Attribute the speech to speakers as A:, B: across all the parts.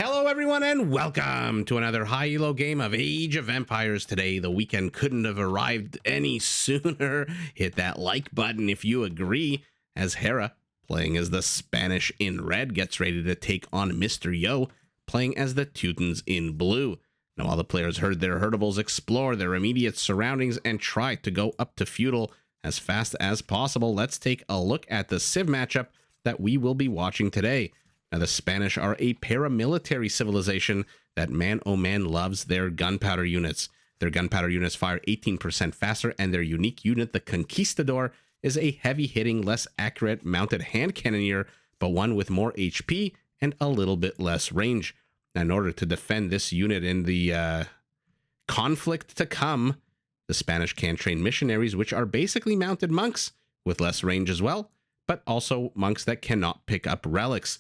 A: Hello everyone and welcome to another high elo game of Age of Empires. Today the weekend couldn't have arrived any sooner. Hit that like button if you agree, as Hera, playing as the Spanish in red, gets ready to take on Mr. Yo, playing as the Teutons in blue. Now all the players heard their herdables explore their immediate surroundings and try to go up to Feudal as fast as possible. Let's take a look at the Civ matchup that we will be watching today. Now, the Spanish are a paramilitary civilization that, man oh man, loves their gunpowder units. Their gunpowder units fire 18% faster, and their unique unit, the Conquistador, is a heavy-hitting, less accurate mounted hand cannoneer, but one with more HP and a little bit less range. Now, in order to defend this unit in the conflict to come, the Spanish can train missionaries, which are basically mounted monks with less range as well, but also monks that cannot pick up relics.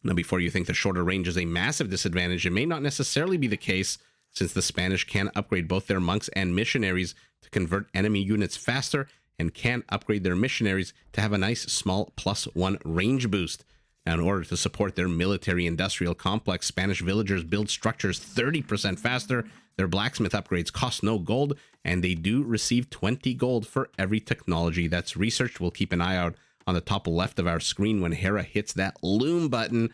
A: Now, before you think the shorter range is a massive disadvantage, it may not necessarily be the case, since the Spanish can upgrade both their monks and missionaries to convert enemy units faster, and can upgrade their missionaries to have a nice small +1 range boost. Now, in order to support their military-industrial complex, Spanish villagers build structures 30% faster, their blacksmith upgrades cost no gold, and they do receive 20 gold for every technology that's researched. We'll keep an eye out on the top left of our screen when Hera hits that loom button.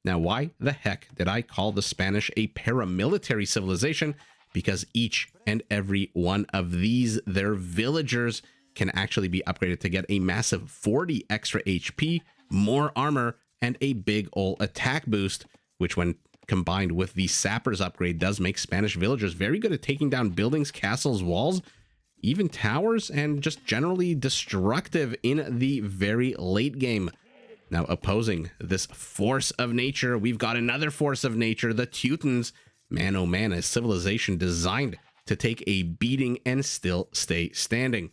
A: Now, why the heck did I call the Spanish a paramilitary civilization? Because each and every one of these, their villagers, can actually be upgraded to get a massive 40 extra HP, more armor, and a big ol' attack boost, which when combined with the Sappers upgrade does make Spanish villagers very good at taking down buildings, castles, walls, even towers, and just generally destructive in the very late game. Now, opposing this force of nature, we've got another force of nature, the Teutons. Man, oh man, a civilization designed to take a beating and still stay standing.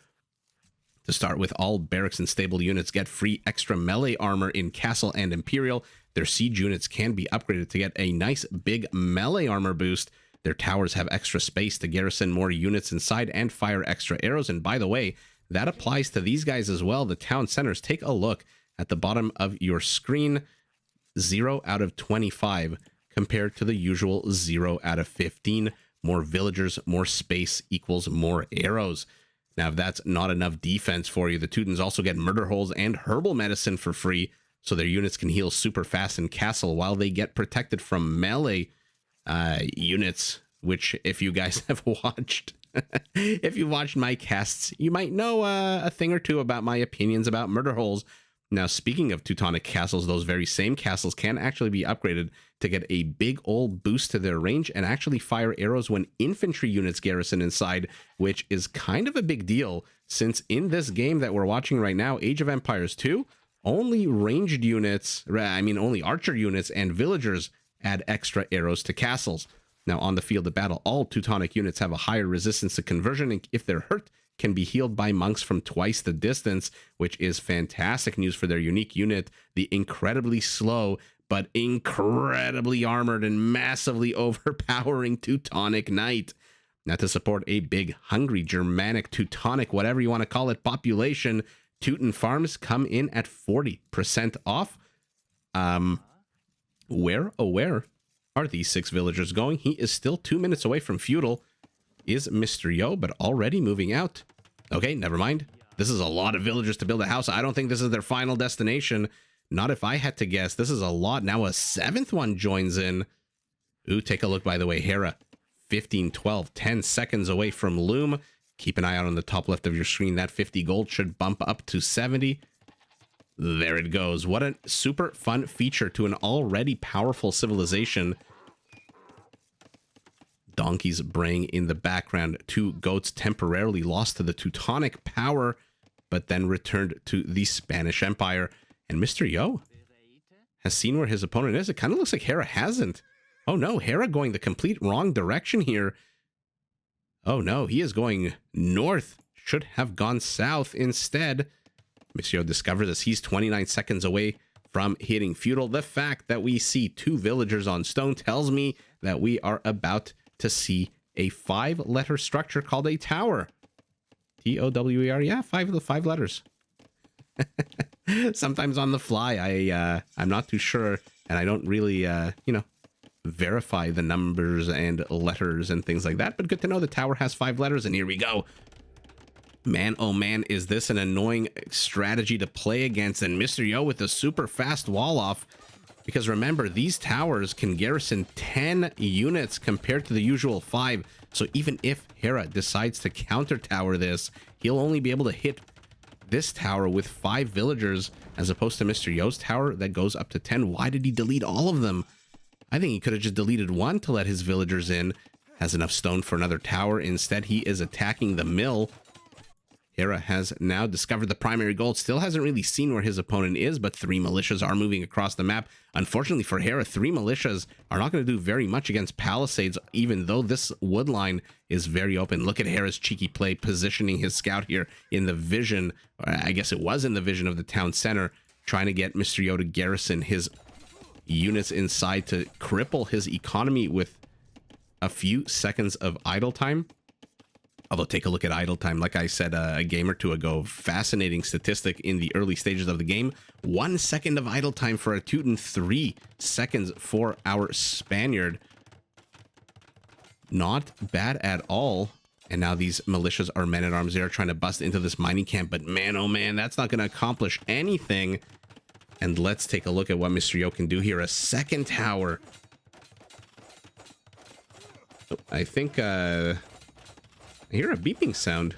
A: To start with, all barracks and stable units get free extra melee armor in Castle and Imperial. Their siege units can be upgraded to get a nice big melee armor boost. Their towers have extra space to garrison more units inside and fire extra arrows. And by the way, that applies to these guys as well. The town centers, take a look at the bottom of your screen. 0 out of 25 compared to the usual 0 out of 15. More villagers, more space equals more arrows. Now, if that's not enough defense for you, the Teutons also get murder holes and herbal medicine for free, so their units can heal super fast in Castle while they get protected from melee units, which if you guys have watched, if you watched my casts, you might know a thing or two about my opinions about murder holes. Now, speaking of Teutonic castles, those very same castles can actually be upgraded to get a big old boost to their range and actually fire arrows when infantry units garrison inside, which is kind of a big deal, since in this game that we're watching right now, Age of Empires 2, only ranged units, only archer units and villagers add extra arrows to castles. Now, on the field of battle, all Teutonic units have a higher resistance to conversion, and if they're hurt, can be healed by monks from twice the distance, which is fantastic news for their unique unit, the incredibly slow but incredibly armored and massively overpowering Teutonic Knight. Now, to support a big, hungry, Germanic, Teutonic, whatever you want to call it, population, Teuton farms come in at 40% off. Where are these 6 villagers going? He is still 2 minutes away from Feudal. Is Mr. Yo, but already moving out. Okay, never mind. This is a lot of villagers to build a house. I don't think this is their final destination. Not if I had to guess. This is a lot. Now a 7th one joins in. Ooh, take a look, by the way. Hera, 15, 12, 10 seconds away from Loom. Keep an eye out on the top left of your screen. That 50 gold should bump up to 70. There it goes. What a super fun feature to an already powerful civilization. Donkeys braying in the background. 2 goats temporarily lost to the Teutonic power, but then returned to the Spanish Empire. And Mr. Yo has seen where his opponent is. It kind of looks like Hera hasn't. Oh no, Hera going the complete wrong direction here. Oh no, he is going north. Should have gone south instead. Monsieur discovers this. He's 29 seconds away from hitting Feudal. The fact that we see 2 villagers on stone tells me that we are about to see a 5-letter structure called a tower. T-O-W-E-R. Yeah, 5 letters. Sometimes on the fly, I'm not too sure, and I don't really, verify the numbers and letters and things like that, but good to know the tower has 5 letters. And here we go. Man, oh man, is this an annoying strategy to play against. And Mr. Yo with a super fast wall off, because remember, these towers can garrison 10 units compared to the usual 5. So even if Hera decides to counter tower this, he'll only be able to hit this tower with 5 villagers, as opposed to Mr. Yo's tower that goes up to 10. Why did he delete all of them? I think he could have just deleted one to let his villagers in. Has enough stone for another tower. Instead, he is attacking the mill. Hera has now discovered the primary gold. Still hasn't really seen where his opponent is, but 3 militias are moving across the map. Unfortunately for Hera, 3 militias are not going to do very much against palisades, even though this wood line is very open. Look at Hera's cheeky play, positioning his scout here in the vision, or I guess it was in the vision of the town center, trying to get Mr. Yo to garrison his units inside to cripple his economy with a few seconds of idle time. Although, take a look at idle time. Like I said a game or two ago, fascinating statistic in the early stages of the game. 1 second of idle time for a Teuton, 3 seconds for our Spaniard. Not bad at all. And now these militias are men-at-arms. They're trying to bust into this mining camp. But man, oh man, that's not going to accomplish anything. And let's take a look at what Mr. Yo can do here. A second tower. Oh, I think... I hear a beeping sound.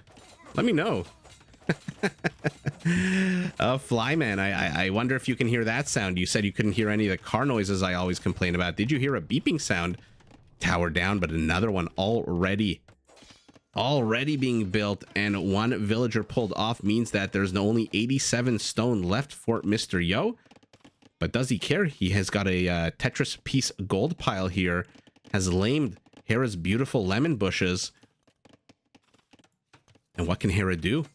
A: Let me know. Flyman, I wonder if you can hear that sound. You said you couldn't hear any of the car noises I always complain about. Did you hear a beeping sound? Tower down, but another one already being built, and 1 villager pulled off means that there's only 87 stone left for Mr. Yo. But does he care? He has got a Tetris piece gold pile here, has lamed Hera's beautiful lemon bushes. And what can Hera do?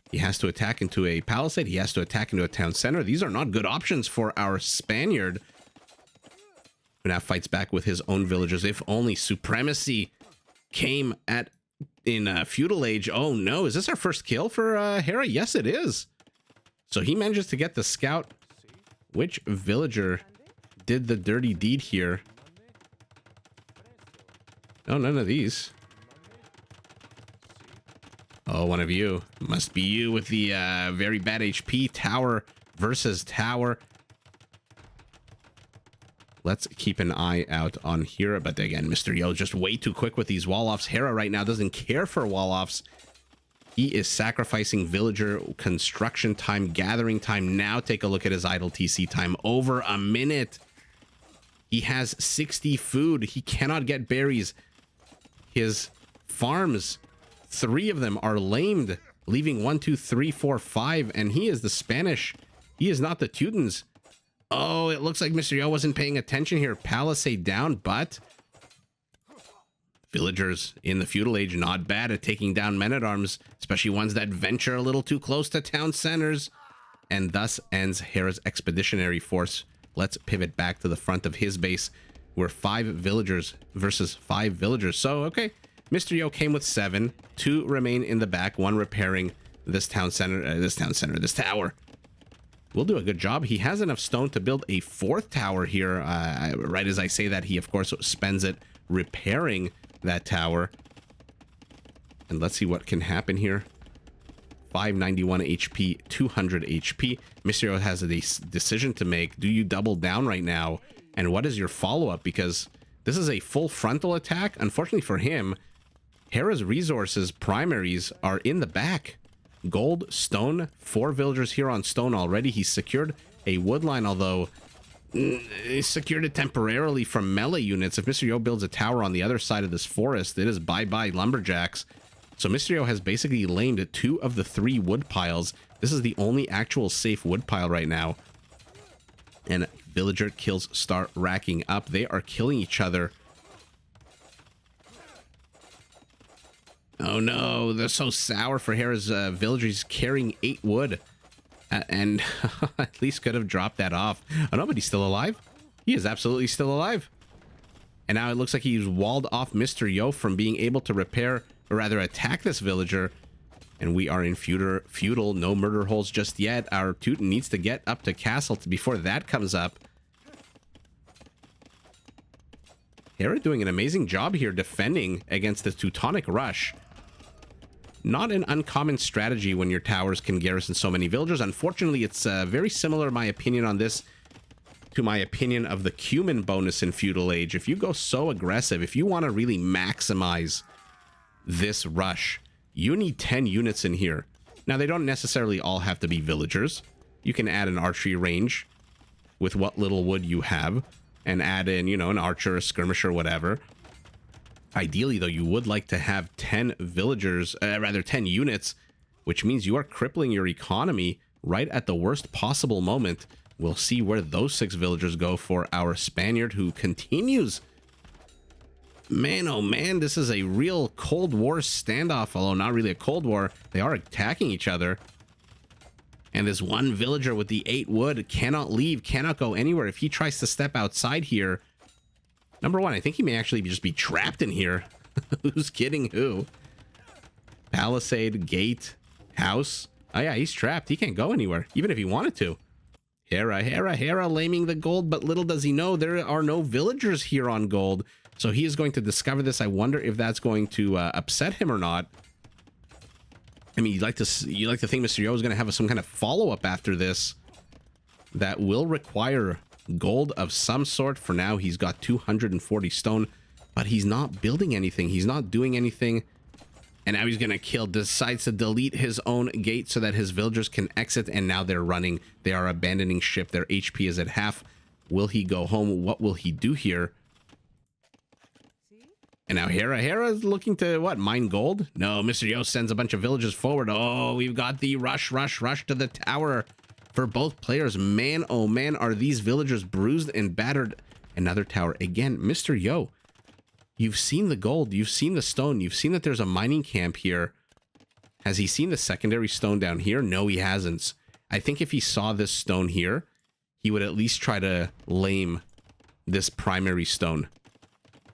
A: He has to attack into a palisade. He has to attack into a town center. These are not good options for our Spaniard, who now fights back with his own villagers. If only supremacy came in Feudal Age. Oh no, is this our first kill for Hera? Yes, it is. So he manages to get the scout. Which villager did the dirty deed here? Oh, none of these. Oh, one of you. Must be you with the very bad HP. Tower versus tower. Let's keep an eye out on Hera. But again, Mr. Yo just way too quick with these wall-offs. Hera right now doesn't care for wall-offs. He is sacrificing villager construction time, gathering time. Now take a look at his idle TC time. Over a minute. He has 60 food. He cannot get berries. His farms... 3 of them are lamed, leaving 1, 2, 3, 4, 5, and he is the Spanish. He is not the Teutons. Oh, it looks like Mr. Yo wasn't paying attention here. Palisade down, but villagers in the Feudal Age not bad at taking down men-at-arms, especially ones that venture a little too close to town centers. And thus ends Hera's expeditionary force. Let's pivot back to the front of his base. We're 5 villagers versus 5 villagers. So, okay. Mr. Yo came with 7. 2 remain in the back. 1 repairing this tower. We'll do a good job. He has enough stone to build a 4th tower here. Right as I say that, he of course spends it repairing that tower. And let's see what can happen here. 591 HP, 200 HP. Mr. Yo has a decision to make. Do you double down right now? And what is your follow-up? Because this is a full frontal attack. Unfortunately for him, Hera's resources, primaries, are in the back. Gold, stone, 4 villagers here on stone already. He's secured a wood line, although he secured it temporarily from melee units. If Mr. Yo builds a tower on the other side of this forest, it is bye-bye lumberjacks. So Mr. Yo has basically lamed 2 of the 3 wood piles. This is the only actual safe wood pile right now. And villager kills start racking up. They are killing each other. Oh no, they're so sour for Hera's villager. He's carrying 8 wood. And at least could have dropped that off. Oh no, but he's still alive. He is absolutely still alive. And now it looks like he's walled off Mr. Yo from being able to repair, or rather attack this villager. And we are in feudal, no murder holes just yet. Our Teuton needs to get up to castle before that comes up. Hera doing an amazing job here defending against the Teutonic rush. Not an uncommon strategy when your towers can garrison so many villagers. Unfortunately, it's very similar, my opinion on this, to my opinion of the cumin bonus in Feudal Age. If you go so aggressive, if you want to really maximize this rush, you need 10 units in here. Now, they don't necessarily all have to be villagers. You can add an archery range with what little wood you have and add in, you know, an archer, a skirmisher, whatever. Ideally, though, you would like to have 10 villagers, rather 10 units, which means you are crippling your economy right at the worst possible moment. We'll see where those 6 villagers go for our Spaniard, who continues. Man, oh man, this is a real Cold War standoff, although not really a Cold War. They are attacking each other. And this one villager with the 8 wood cannot leave, cannot go anywhere. If he tries to step outside here, number one, I think he may actually just be trapped in here. Who's kidding who? Palisade, gate, house. Oh yeah, he's trapped. He can't go anywhere, even if he wanted to. Hera laming the gold, but little does he know there are no villagers here on gold. So he is going to discover this. I wonder if that's going to upset him or not. I mean, you like to think Mr. Yo is going to have some kind of follow-up after this that will require gold of some sort. For now, he's got 240 stone, but he's not building anything. He's not doing anything. And now he's going to kill, decides to delete his own gate so that his villagers can exit. And now they're running. They are abandoning ship. Their HP is at half. Will he go home? What will he do here? And now Hera is looking to, what, mine gold? No, Mr. Yo sends a bunch of villagers forward. Oh, we've got the rush to the tower for both players. Man, oh man, are these villagers bruised and battered. Another tower. Again, Mr. Yo, you've seen the gold. You've seen the stone. You've seen that there's a mining camp here. Has he seen the secondary stone down here? No, he hasn't. I think if he saw this stone here, he would at least try to lame this primary stone,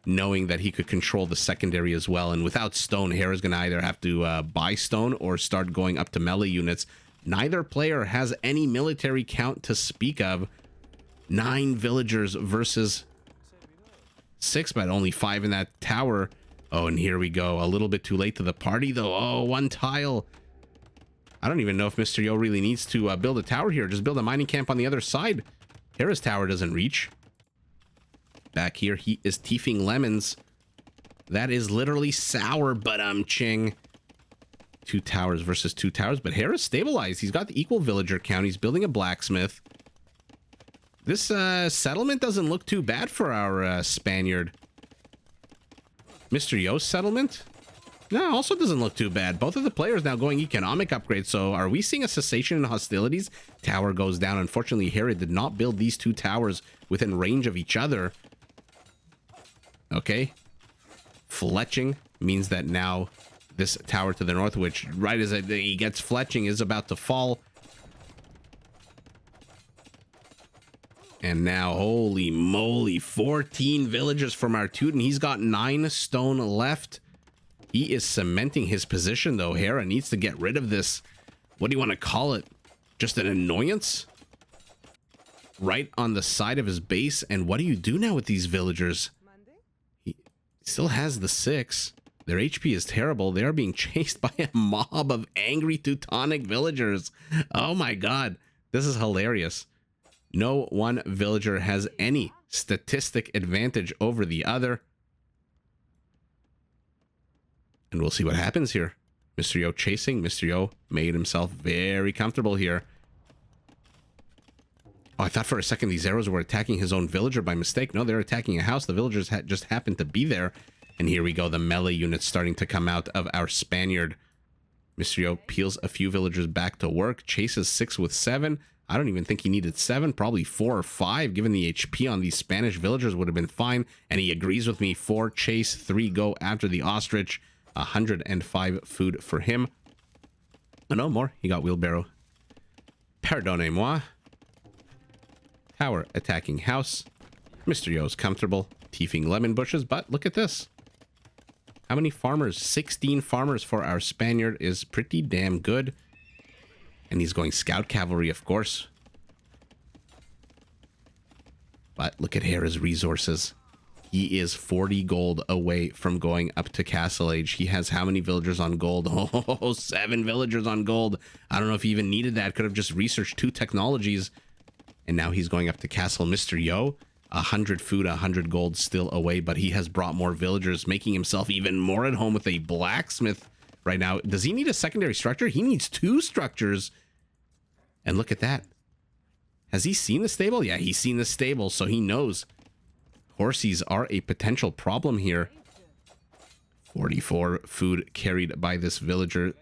A: knowing that he could control the secondary as well. And without stone, Hera's going to either have to buy stone or start going up to melee units. Neither player has any military count to speak of. 9 villagers versus 6, but only 5 in that tower. Oh, and here we go. A little bit too late to the party, though. Oh, 1 tile. I don't even know if Mr. Yo really needs to build a tower here. Just build a mining camp on the other side. Hera's tower doesn't reach. Back here, he is teefing lemons. That is literally sour, but ching. 2 towers versus 2 towers, but Hera's stabilized. He's got the equal villager count. He's building a blacksmith. This settlement doesn't look too bad for our Spaniard. Mr. Yo's settlement? No, also doesn't look too bad. Both of the players now going economic upgrades. So are we seeing a cessation in hostilities? Tower goes down. Unfortunately, Hera did not build these 2 towers within range of each other. Okay. Fletching means that now this tower to the north, which right as he gets fletching, is about to fall. And now, holy moly, 14 villagers from our Teuton. He's got 9 stone left. He is cementing his position, though. Hera needs to get rid of this. What do you want to call it? Just an annoyance? Right on the side of his base. And what do you do now with these villagers? He still has the 6. Their HP is terrible. They are being chased by a mob of angry Teutonic villagers. Oh my god. This is hilarious. No one villager has any statistic advantage over the other. And we'll see what happens here. Mr. Yo chasing. Mr. Yo made himself very comfortable here. Oh, I thought for a second these arrows were attacking his own villager by mistake. No, they're attacking a house. The villagers just happened to be there. And here we go. The melee units starting to come out of our Spaniard. Mr. Yo peels a few villagers back to work. Chases 6 with 7. I don't even think he needed 7. Probably 4 or 5. Given the HP on these Spanish villagers would have been fine. And he agrees with me. 4 chase, 3 go after the ostrich. 105 food for him. Oh, no more. He got wheelbarrow. Pardonnez-moi. Tower attacking house. Mr. Yo's comfortable. Teefing lemon bushes. But look at this. How many farmers? 16 farmers for our Spaniard is pretty damn good. And he's going scout cavalry, of course. But look at Hera's resources. He is 40 gold away from going up to Castle Age. He has how many villagers on gold? Oh, 7 villagers on gold. I don't know if he even needed that. Could have just researched 2 technologies. And now he's going up to Castle. Mr. Yo, 100 food, 100 gold still away, but he has brought more villagers, making himself even more at home with a blacksmith right now. Does he need a secondary structure? He needs 2 structures. And look at that. Has he seen the stable? Yeah, he's seen the stable, so he knows horsies are a potential problem here. 44 food carried by this villager.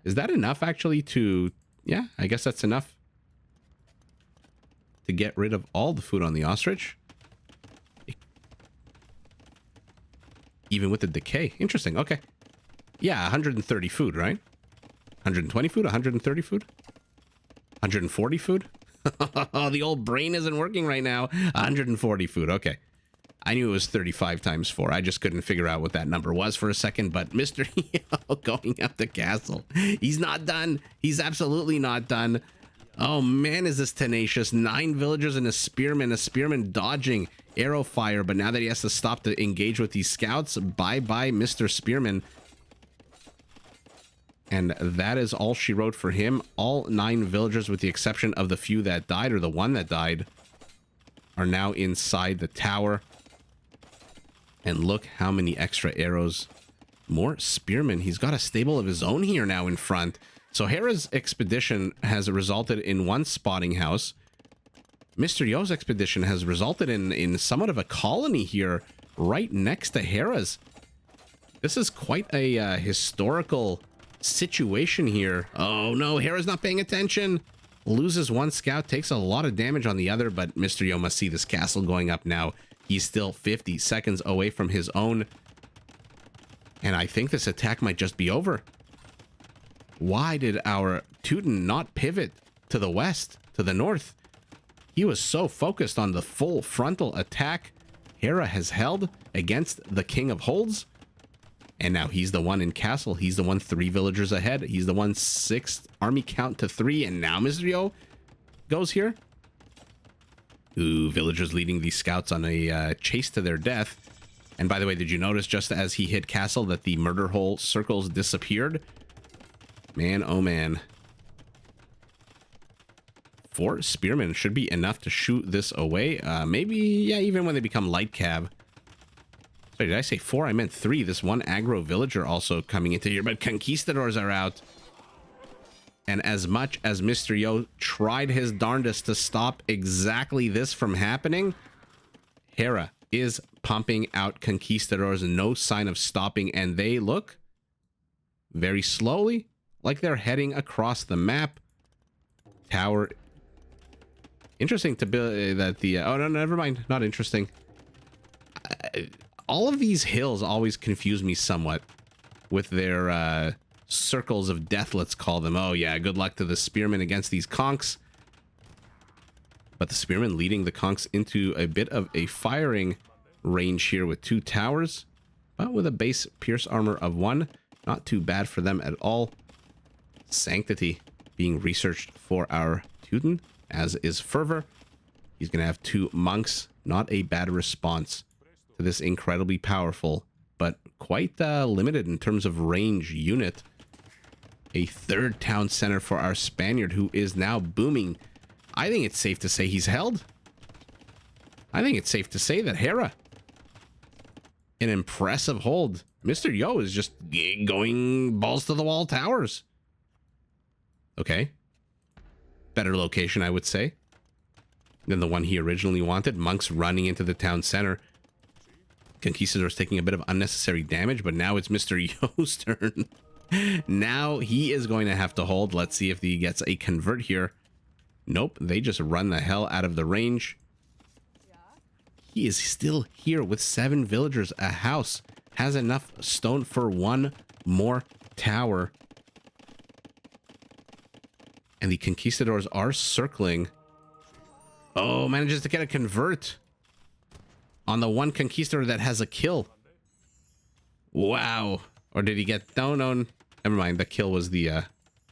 A: Is that enough actually to... Yeah, I guess that's enough to get rid of all the food on the ostrich. Even with the decay. Interesting. Okay. Yeah, 130 food, right? 120 food? 130 food? 140 food? The old brain isn't working right now. 140 food. Okay. I knew it was 35 times 4. I just couldn't figure out what that number was for a second. But Mr. Yo going up the castle. He's not done. He's absolutely not done. Oh, man, is this tenacious. 9 villagers and a spearman dodging arrow fire. But now that he has to stop to engage with these scouts, bye-bye, Mr. Spearman. And that is all she wrote for him. All 9 villagers, with the exception of the few that died, or the one that died, are now inside the tower. And look how many extra arrows. More spearmen. He's got a stable of his own here now in front. So Hera's expedition has resulted in 1 spotting house. Mr. Yo's expedition has resulted in somewhat of a colony here right next to Hera's. This is quite a historical situation here. Oh no, Hera's not paying attention. Loses 1 scout, takes a lot of damage on the other, but Mr. Yo must see this castle going up now. He's still 50 seconds away from his own. And I think this attack might just be over. Why did our Teuton not pivot to the west, to the north? He was so focused on the full frontal attack Hera has held against the King of Holds. And now he's the one in castle. He's the one 3 villagers ahead. He's the one 6th army count to 3. And now Mr. Yo goes here. Ooh, villagers leading these scouts on a chase to their death. And by the way, did you notice just as he hit castle that the murder hole circles disappeared? Man, oh man. 4 spearmen should be enough to shoot this away. Maybe, yeah, even when they become light cab. Sorry, did I say 4? I meant 3. This 1 aggro villager also coming into here, but conquistadors are out. And as much as Mr. Yo tried his darndest to stop exactly this from happening, Hera is pumping out conquistadors. No sign of stopping, and they look very slowly like they're heading across the map. Tower. Interesting to build that the... oh, no, never mind. Not interesting. All of these hills always confuse me somewhat with their circles of death, let's call them. Oh, yeah, good luck to the spearmen against these conks. But the spearmen leading the conks into a bit of a firing range here with 2 towers, but with a base pierce armor of 1. Not too bad for them at all. Sanctity being researched for our Teuton, as is Fervor. He's going to have 2 monks. Not a bad response to this incredibly powerful, but quite limited in terms of range unit. A 3rd town center for our Spaniard, who is now booming. I think it's safe to say he's held. I think it's safe to say that Hera, an impressive hold. Mr. Yo is just going balls to the wall towers. Okay. Better location, I would say, than the one he originally wanted. Monks running into the town center. Conquistadors taking a bit of unnecessary damage, but now it's Mr. Yo's turn. Now he is going to have to hold. Let's see if he gets a convert here. Nope, they just run the hell out of the range. He is still here with 7 villagers. A house has enough stone for 1 more tower. And the conquistadors are circling. Oh, manages to get a convert on the 1 conquistador that has a kill. Wow. Or did he get... No, never mind. The kill was the...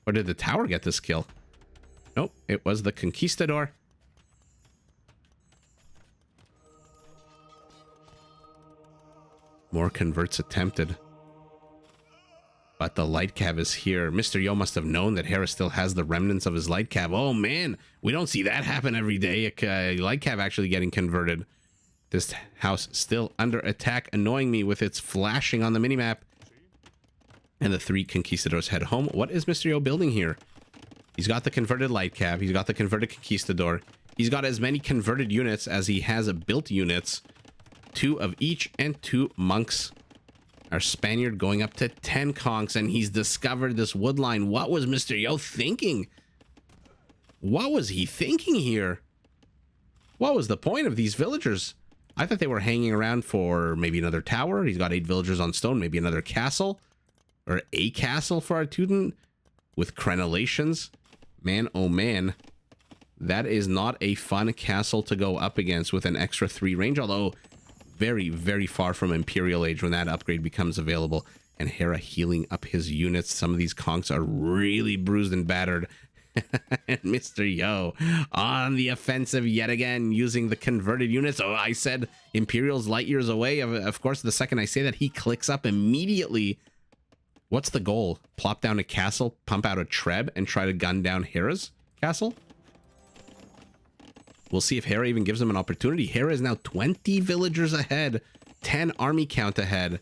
A: Or did the tower get this kill? Nope, it was the conquistador. More converts attempted. But the light cav is here. Mr. Yo must have known that Hera still has the remnants of his light cav. Oh man, we don't see that happen every day. Light cav actually getting converted. This house still under attack, annoying me with its flashing on the minimap. And the 3 conquistadors head home. What is Mr. Yo building here? He's got the converted light cav. He's got the converted conquistador. He's got as many converted units as he has built units. 2 of each, and 2 monks. Our Spaniard going up to 10 conks, and he's discovered this wood line. What was Mr. Yo thinking? What was he thinking here? What was the point of these villagers? I thought they were hanging around for maybe another tower. He's got 8 villagers on stone, maybe another castle. Or a castle for our Teuton with crenellations. Man, oh man. That is not a fun castle to go up against with an extra 3 range, although very, very far from Imperial Age when that upgrade becomes available. And Hera healing up his units. Some of these conks are really bruised and battered. And Mr. Yo on the offensive yet again, using the converted units. Oh, I said Imperial's light years away. Of course, the second I say that, he clicks up immediately. What's the goal? Plop down a castle, pump out a Treb, and try to gun down Hera's castle? We'll see if Hera even gives him an opportunity. Hera is now 20 villagers ahead, 10 army count ahead.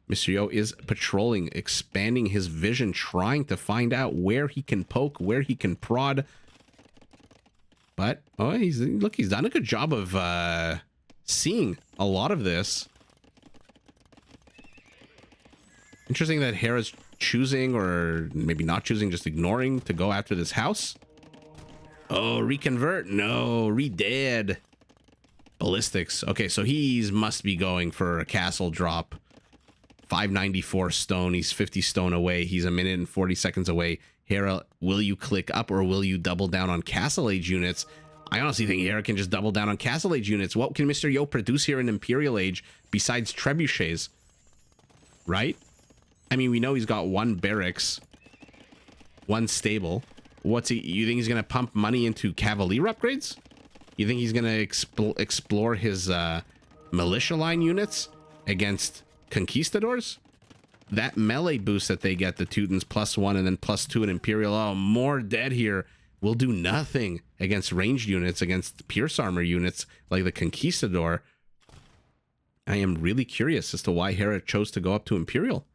A: Mr. Yo is patrolling, expanding his vision, trying to find out where he can poke, where he can prod. But, oh, he's done a good job of seeing a lot of this. Interesting that Hera's choosing, or maybe not choosing, just ignoring to go after this house. Oh, reconvert. No, re-dead. Ballistics. Okay, so he's must be going for a castle drop. 594 stone. He's 50 stone away. He's a minute and 40 seconds away. Hera, will you click up or will you double down on Castle Age units? I honestly think Hera can just double down on Castle Age units. What can Mr. Yo produce here in Imperial Age besides trebuchets? Right? I mean, we know he's got 1 barracks, 1 stable. What's he? You think he's gonna pump money into Cavalier upgrades? You think he's gonna explore his militia line units against conquistadors? That melee boost that they get, the Teutons +1 and then +2 in Imperial. Oh, more dead here. Will do nothing against ranged units, against pierce armor units like the conquistador. I am really curious as to why Hera chose to go up to Imperial.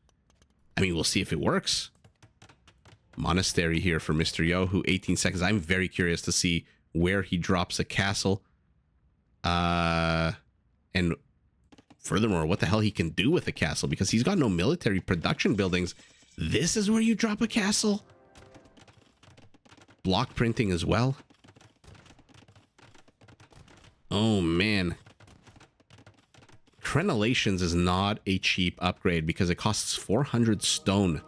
A: I mean, we'll see if it works. Monastery here for Mr. Yo, who 18 seconds. I'm very curious to see where he drops a castle. And furthermore, what the hell he can do with a castle, because he's got no military production buildings. This is where you drop a castle? Block printing as well. Oh, man. Crenellations is not a cheap upgrade because it costs 400 stone.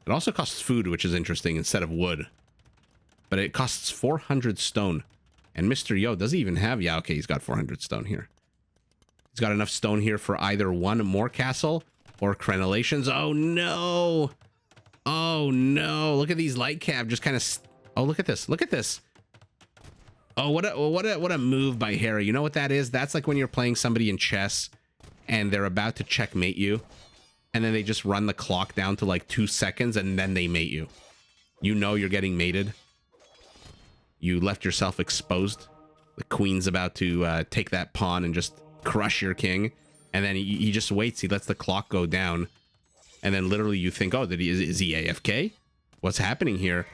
A: It also costs food, which is interesting, instead of wood. But it costs 400 stone. And Mr. Yo, does he even have... Yeah, okay, he's got 400 stone here. He's got enough stone here for either 1 more castle or crenellations. Oh, no! Oh, no! Look at these light cav just kind of... Oh, look at this. Look at this. Oh, what a move by Hera. You know what that is? That's like when you're playing somebody in chess and they're about to checkmate you. And then they just run the clock down to like 2 seconds and then they mate you. You know you're getting mated. You left yourself exposed. The queen's about to take that pawn and just crush your king. And then he just waits. He lets the clock go down. And then literally you think, oh, is he AFK? What's happening here?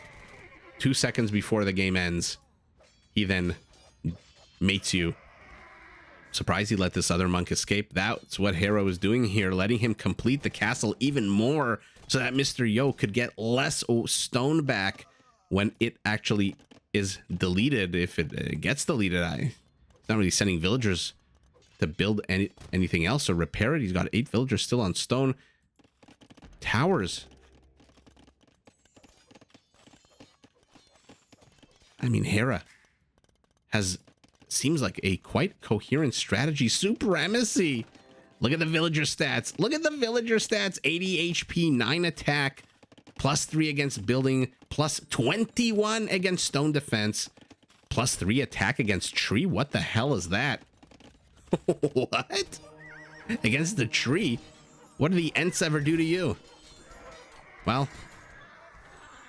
A: 2 seconds before the game ends, he then mates you. Surprised he let this other monk escape. That's what Hera was doing here, letting him complete the castle even more so that Mr. Yo could get less stone back when it actually is deleted. If it gets deleted, he's not really sending villagers to build anything else or repair it. He's got 8 villagers still on stone. Towers. I mean, Hera has... seems like a quite coherent strategy. Supremacy. Look at the villager stats. Look at the villager stats. 80 HP, 9 attack, +3 against building, +21 against stone defense, +3 attack against tree. What the hell is that? What? Against the tree? What did the Ents ever do to you? Well,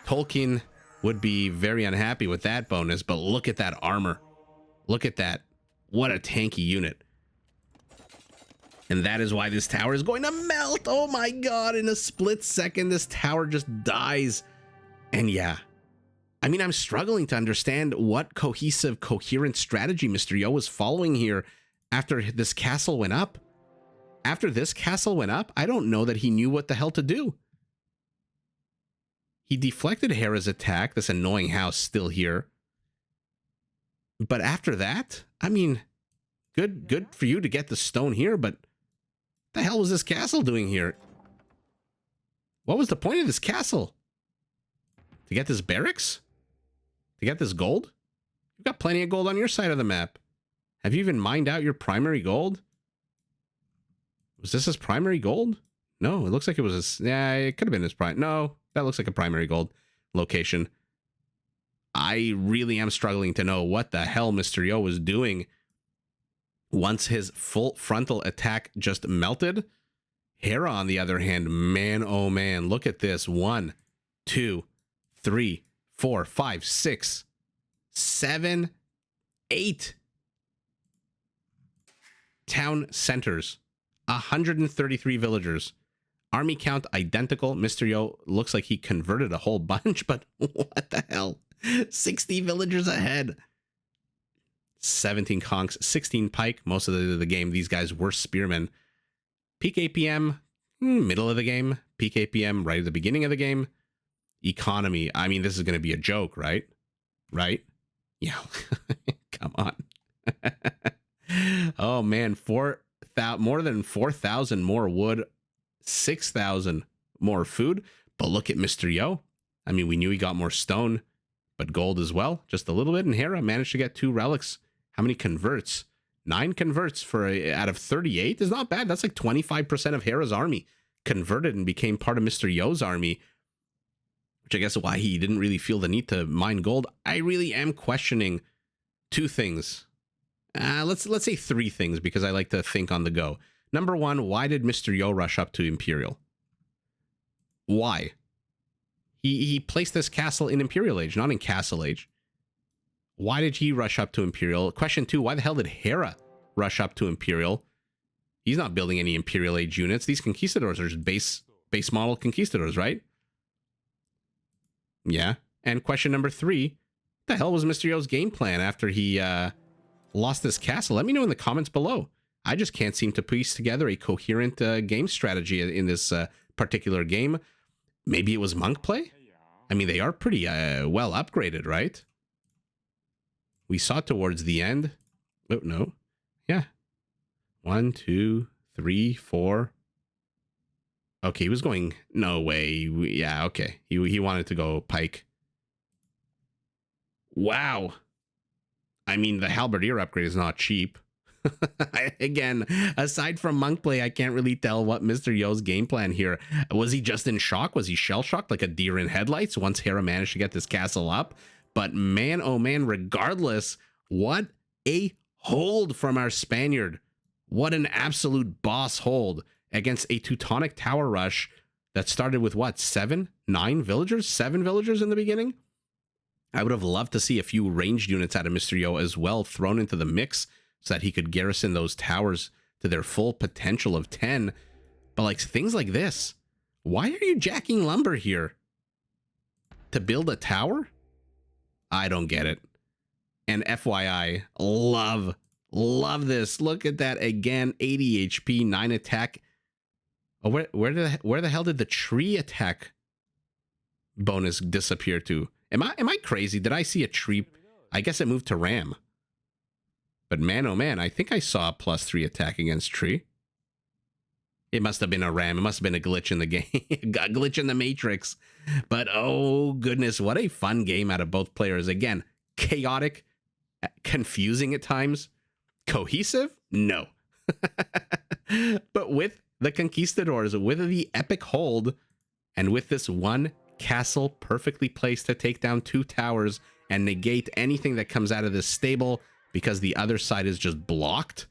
A: Tolkien would be very unhappy with that bonus, but look at that armor. Look at that. What a tanky unit. And that is why this tower is going to melt. Oh my god, in a split second, this tower just dies. And yeah, I mean, I'm struggling to understand what cohesive, coherent strategy Mr. Yo was following here after this castle went up. After this castle went up, I don't know that he knew what the hell to do. He deflected Hera's attack, this annoying house still here. But after that, I mean, good for you to get the stone here, but the hell was this castle doing here? What was the point of this castle? To get this barracks? To get this gold? You've got plenty of gold on your side of the map. Have you even mined out your primary gold? Was this his primary gold? No, it looks like it was his... Yeah, it could have been his prime... No, that looks like a primary gold location. I really am struggling to know what the hell Mr. Yo was doing once his full frontal attack just melted. Hera, on the other hand, man, oh man, look at this. 1, 2, 3, 4, 5, 6, 7, 8 town centers, 133 villagers. Army count identical. Mr. Yo looks like he converted a whole bunch, but what the hell? 60 villagers ahead. 17 conks, 16 pike. Most of the game, these guys were spearmen. Peak APM, middle of the game. Peak APM, right at the beginning of the game. Economy, I mean, this is going to be a joke, right? Right? Yeah. Come on. Oh, man. More than 4,000 more wood. 6,000 more food. But look at Mr. Yo. I mean, we knew he got more stone, but gold as well. Just a little bit. And Hera managed to get 2 relics. How many converts? 9 converts out of 38 is not bad. That's like 25% of Hera's army converted and became part of Mr. Yo's army, which I guess is why he didn't really feel the need to mine gold. I really am questioning 2 things. Let's say 3 things, because I like to think on the go. Number 1, why did Mr. Yo rush up to Imperial? Why? He placed this castle in Imperial Age, not in Castle Age. Why did he rush up to Imperial? Question 2, why the hell did Hera rush up to Imperial? He's not building any Imperial Age units. These conquistadors are just base model conquistadors, right? Yeah. And question number 3, what the hell was Mr. Yo's game plan after he lost this castle? Let me know in the comments below. I just can't seem to piece together a coherent game strategy in this particular game. Maybe it was monk play? I mean, they are pretty well upgraded, right? We saw towards the end. Oh, no. Yeah. 1, 2, 3, 4. Okay, he was going... No way. Yeah, okay. He wanted to go pike. Wow. I mean, the halberdier upgrade is not cheap. Again, aside from monk play, I can't really tell what Mr. Yo's game plan here. Was he just in shock? Was he shell-shocked like a deer in headlights once Hera managed to get this castle up? But man, oh man, regardless, what a hold from our Spaniard. What an absolute boss hold against a Teutonic tower rush that started with what, 7 villagers in the beginning? I would have loved to see a few ranged units out of Mr. Yo as well thrown into the mix so that he could garrison those towers to their full potential of 10. But like things like this, why are you jacking lumber here? To build a tower? I don't get it. And FYI, love this. Look at that again. 80 HP, 9 attack. Oh, where the hell did the tree attack bonus disappear to? Am I crazy? Did I see a tree? I guess it moved to ram. But man, oh man, I think I saw a +3 attack against tree. It must have been a ram. It must have been a glitch in the game. A glitch in the matrix. But oh goodness, what a fun game out of both players. Again, chaotic, confusing at times. Cohesive? No. But with the conquistadors, with the epic hold, and with this one castle perfectly placed to take down 2 towers and negate anything that comes out of this stable because the other side is just blocked.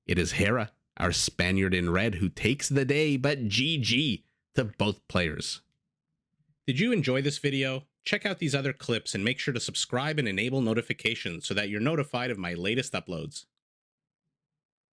A: It is Hera, our Spaniard in red, who takes the day, but GG to both players. Did you enjoy this video? Check out these other clips and make sure to subscribe and enable notifications so that you're notified of my latest uploads.